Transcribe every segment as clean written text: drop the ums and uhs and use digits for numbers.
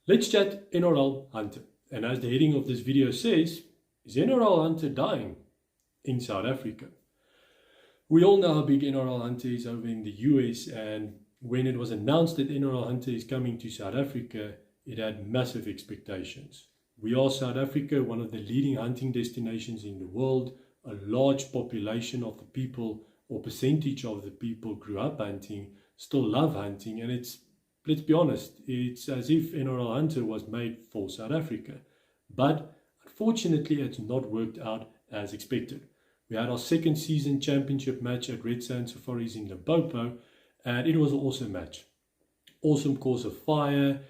Let's chat NRL Hunter. And as the heading of this video says, is NRL Hunter dying in South Africa? We all know how big NRL Hunter is over in the US, and when it was announced that NRL Hunter is coming to South Africa, it had massive expectations. We are South Africa, one of the leading hunting destinations in the world. A large population of the people, or percentage of the people, grew up hunting, still love hunting, and let's be honest, it's as if NRL Hunter was made for South Africa. But unfortunately, it's not worked out as expected. We had our second season championship match at Red Sand Safaris in Limpopo, and it was an awesome match. Awesome course of fire.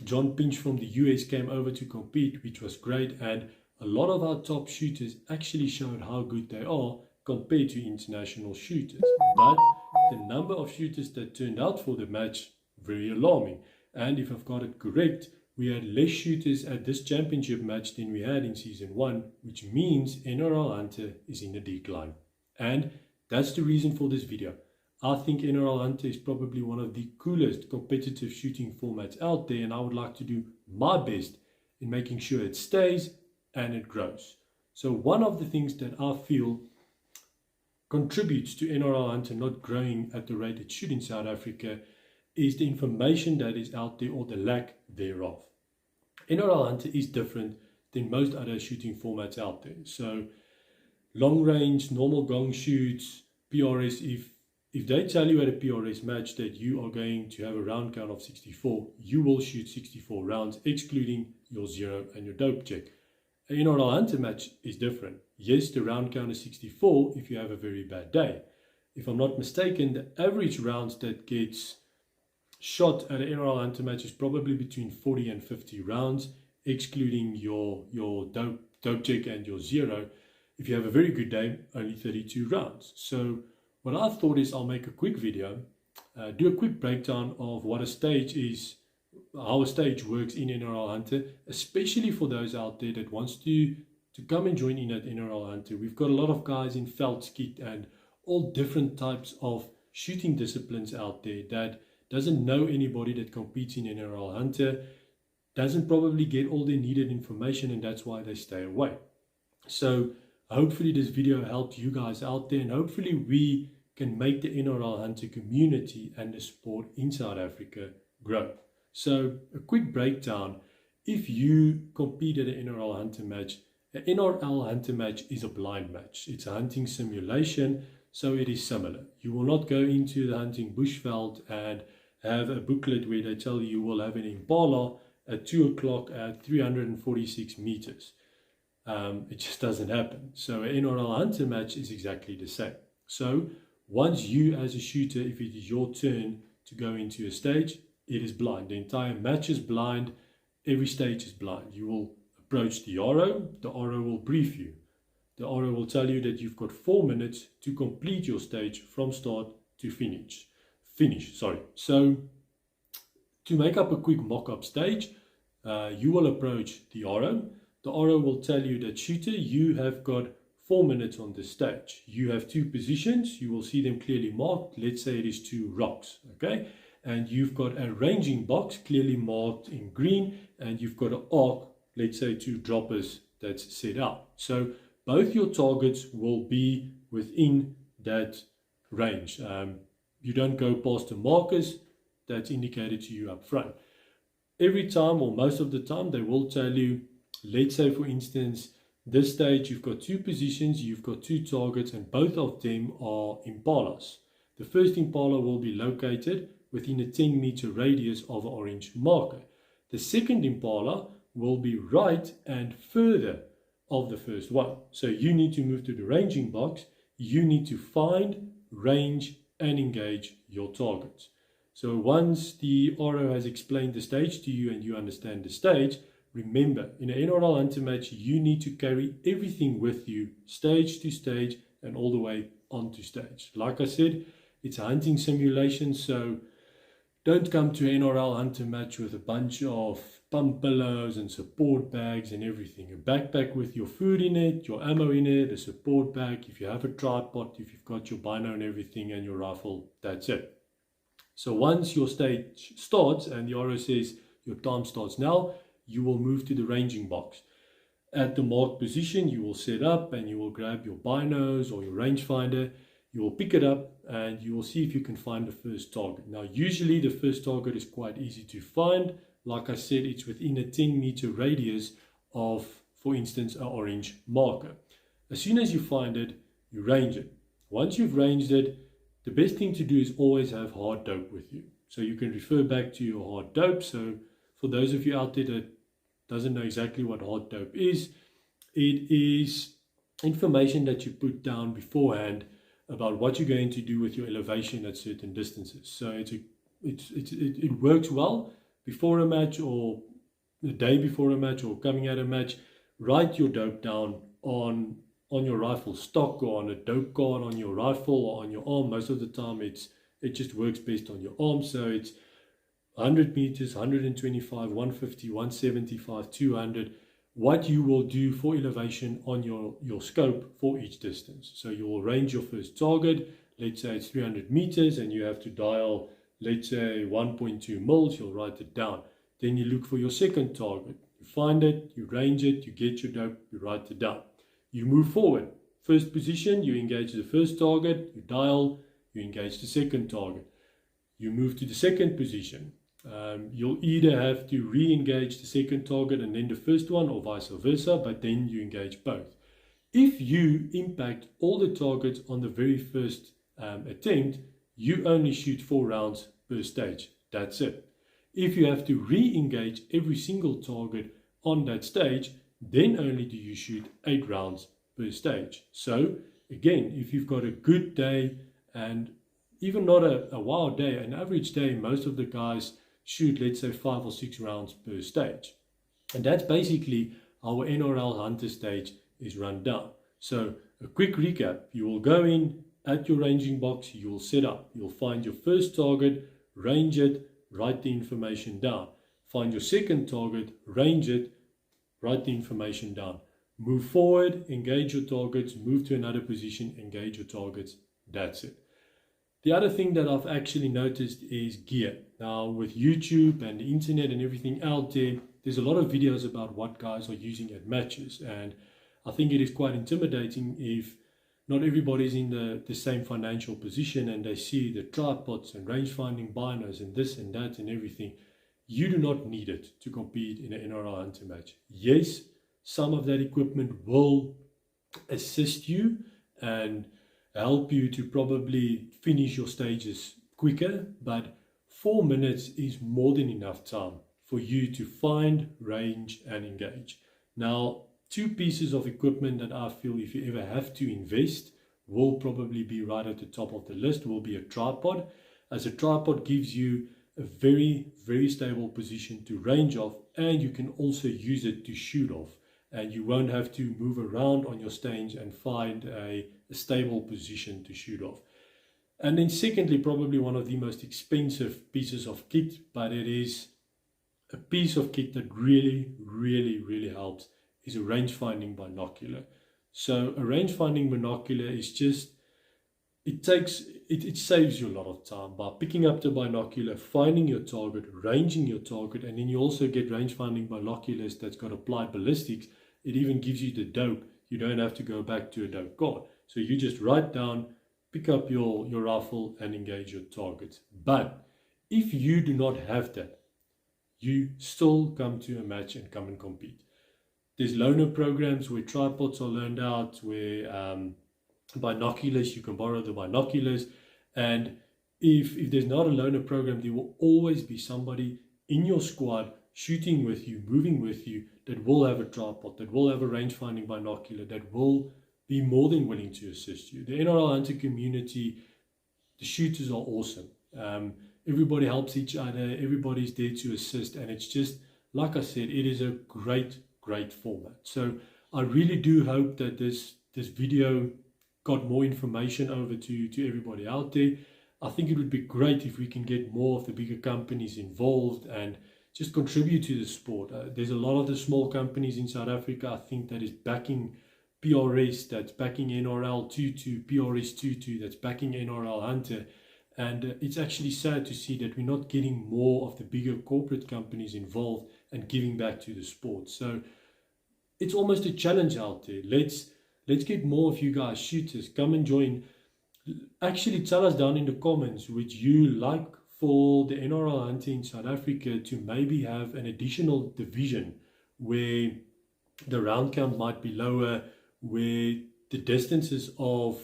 John Pinch from the US came over to compete, which was great, and a lot of our top shooters actually showed how good they are compared to international shooters. But the number of shooters that turned out for the match, very alarming. And if I've got it correct, we had less shooters at this championship match than we had in season 1, which means NRL Hunter is in a decline. And that's the reason for this video. I think NRL Hunter is probably one of the coolest competitive shooting formats out there, and I would like to do my best in making sure it stays and it grows. So one of the things that I feel contributes to NRL Hunter not growing at the rate it should in South Africa is the information that is out there, or the lack thereof. NRL Hunter is different than most other shooting formats out there. So long range, normal gong shoots, PRS, if they tell you at a PRS match that you are going to have a round count of 64, you will shoot 64 rounds, excluding your zero and your dope check. An NRL Hunter match is different. Yes, the round count is 64 if you have a very bad day. If I'm not mistaken, the average rounds that gets shot at an NRL Hunter match is probably between 40 and 50 rounds, excluding your dope check and your zero. If you have a very good day, only 32 rounds. So what I thought is I'll make a quick video, do a quick breakdown of what a stage is, how a stage works in NRL Hunter, especially for those out there that wants to come and join in at NRL Hunter. We've got a lot of guys in veldskiet and all different types of shooting disciplines out there that doesn't know anybody that competes in NRL Hunter, doesn't probably get all the needed information, and that's why they stay away. So hopefully this video helped you guys out there, and hopefully we can make the NRL Hunter community and the sport in South Africa grow. So a quick breakdown: if you compete at an NRL Hunter match, an NRL Hunter match is a blind match. It's a hunting simulation, so it is similar. You will not go into the hunting bushveld and have a booklet where they tell you will have an impala at 2 o'clock at 346 meters. It just doesn't happen. So an NRL Hunter match is exactly the same. So once you as a shooter, if it is your turn to go into a stage, it is blind. The entire match is blind. Every stage is blind. You will approach the RO. The RO will brief you. The RO will tell you that you've got 4 minutes to complete your stage from start to finish. So to make up a quick mock-up stage, you will approach the RO. The RO will tell you that, shooter, you have got 4 minutes on the stage. You have 2 positions. You will see them clearly marked. Let's say it is 2 rocks, okay? And you've got a ranging box clearly marked in green, and you've got an arc, let's say 2 droppers that's set out. So both your targets will be within that range. You don't go past the markers that's indicated to you up front. Every time, or most of the time, they will tell you, let's say for instance, this stage you've got 2 positions, you've got 2 targets, and both of them are impalas. The first impala will be located within a 10-meter radius of an orange marker. The second impala will be right and further of the first one. So you need to move to the ranging box. You need to find, range, and engage your targets. So once the RO has explained the stage to you and you understand the stage, remember, in an NRL Hunter match, you need to carry everything with you, stage to stage and all the way onto stage. Like I said, it's a hunting simulation, so don't come to an NRL Hunter match with a bunch of pump pillows and support bags and everything. A backpack with your food in it, your ammo in it, a support bag, if you have a tripod, if you've got your bino and everything, and your rifle, that's it. So once your stage starts and the RO says your time starts now, you will move to the ranging box. At the marked position, you will set up and you will grab your binos or your rangefinder. You will pick it up and you will see if you can find the first target. Now, usually the first target is quite easy to find. Like I said, it's within a 10-meter radius of, for instance, an orange marker. As soon as you find it, you range it. Once you've ranged it, the best thing to do is always have hard dope with you. So you can refer back to your hard dope. So for those of you out there that doesn't know exactly what hard dope is, it is information that you put down beforehand about what you're going to do with your elevation at certain distances. So it works well before a match or the day before a match or coming out of a match. Write your dope down on your rifle stock or on a dope card on your rifle or on your arm. Most of the time it just works best on your arm. So it's 100 meters, 125, 150, 175, 200, what you will do for elevation on your scope for each distance. So you will range your first target. Let's say it's 300 meters and you have to dial, let's say 1.2 mils, you'll write it down. Then you look for your second target. You find it, you range it, you get your dope, you write it down. You move forward. First position, you engage the first target, you dial, you engage the second target. You move to the second position. You'll either have to re-engage the second target and then the first one, or vice versa, but then you engage both. If you impact all the targets on the very first attempt, you only shoot 4 rounds per stage. That's it. If you have to re-engage every single target on that stage, then only do you shoot 8 rounds per stage. So again, if you've got a good day, and even not a wild day, an average day, most of the guys shoot, let's say, 5 or 6 rounds per stage. And that's basically how our NRL Hunter stage is run down. So a quick recap: you will go in at your ranging box, you will set up, you'll find your first target, range it, write the information down. Find your second target, range it, write the information down. Move forward, engage your targets, move to another position, engage your targets. That's it. The other thing that I've actually noticed is gear. Now, with YouTube and the internet and everything out there, there's a lot of videos about what guys are using at matches. And I think it is quite intimidating if not everybody's in the same financial position and they see the tripods and range-finding binos and this and that and everything. You do not need it to compete in an NRL Hunter match. Yes, some of that equipment will assist you and help you to probably finish your stages quicker, but 4 minutes is more than enough time for you to find, range and engage. Now, 2 pieces of equipment that I feel if you ever have to invest will probably be right at the top of the list will be a tripod, as a tripod gives you a very, very stable position to range off, and you can also use it to shoot off, and you won't have to move around on your stage and find a stable position to shoot off. And then secondly, probably one of the most expensive pieces of kit, but it is a piece of kit that really, really, really helps, is a range-finding binocular. So a range-finding binocular is just, it saves you a lot of time by picking up the binocular, finding your target, ranging your target, and then you also get range-finding binoculars that's got applied ballistics. It even gives you the dope. You don't have to go back to a dope card. So you just write down, pick up your rifle and engage your targets. But if you do not have that, you still come to a match and come and compete. There's loaner programs where tripods are loaned out, where binoculars, you can borrow the binoculars. And if there's not a loaner program, there will always be somebody in your squad shooting with you, moving with you, that will have a tripod, that will have a range-finding binocular, that will be more than willing to assist you. The NRL Hunter community, the shooters are awesome. Everybody helps each other. Everybody's there to assist. And it's just, like I said, it is a great, great format. So I really do hope that this video got more information over to everybody out there. I think it would be great if we can get more of the bigger companies involved and just contribute to the sport. There's a lot of the small companies in South Africa, I think, that is backing PRS, that's backing NRL 22, PRS 22, that's backing NRL Hunter. And it's actually sad to see that we're not getting more of the bigger corporate companies involved and giving back to the sport. So it's almost a challenge out there. Let's get more of you guys shooters. Come and join. Actually, tell us down in the comments, would you like for the NRL Hunter in South Africa to maybe have an additional division where the round count might be lower, where the distances of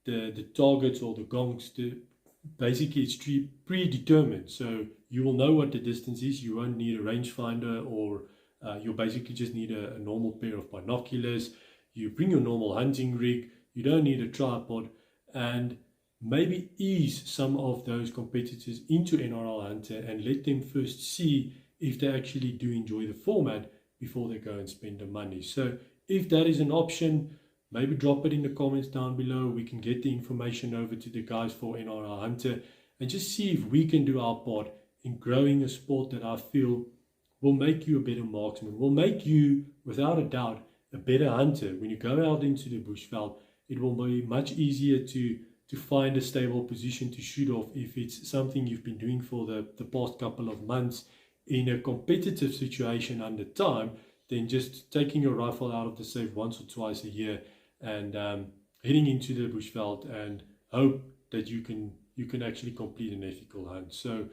the targets or the gongs, basically it's predetermined. So you will know what the distance is. You won't need a rangefinder, or you'll basically just need a normal pair of binoculars. You bring your normal hunting rig. You don't need a tripod. And maybe ease some of those competitors into NRL Hunter and let them first see if they actually do enjoy the format before they go and spend the money. So if that is an option, maybe drop it in the comments down below. We can get the information over to the guys for NRL Hunter and just see if we can do our part in growing a sport that I feel will make you a better marksman, will make you, without a doubt, a better hunter. When you go out into the bushveld, it will be much easier to find a stable position to shoot off if it's something you've been doing for the past couple of months in a competitive situation under time, than just taking your rifle out of the safe once or twice a year and heading into the bushveld and hope that you can actually complete an ethical hunt. So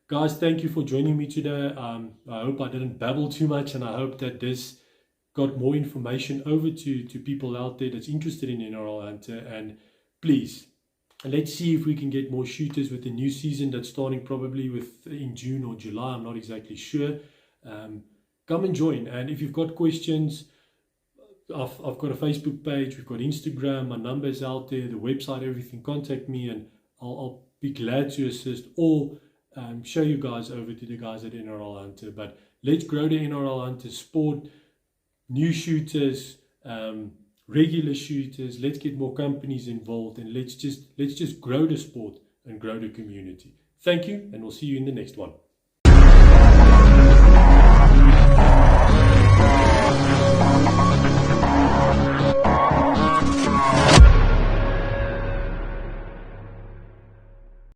guys, thank you for joining me today. I hope I didn't babble too much, and I hope that this got more information over to people out there that's interested in NRL Hunter. And please, let's see if we can get more shooters with the new season that's starting probably in June or July. I'm not exactly sure. Come and join. And if you've got questions, I've got a Facebook page, we've got Instagram, my number's out there, the website, everything. Contact me and I'll be glad to assist or show you guys over to the guys at NRL Hunter. But let's grow the NRL Hunter sport. New shooters, regular shooters. Let's get more companies involved, and let's just grow the sport and grow the community. Thank you, and we'll see you in the next one.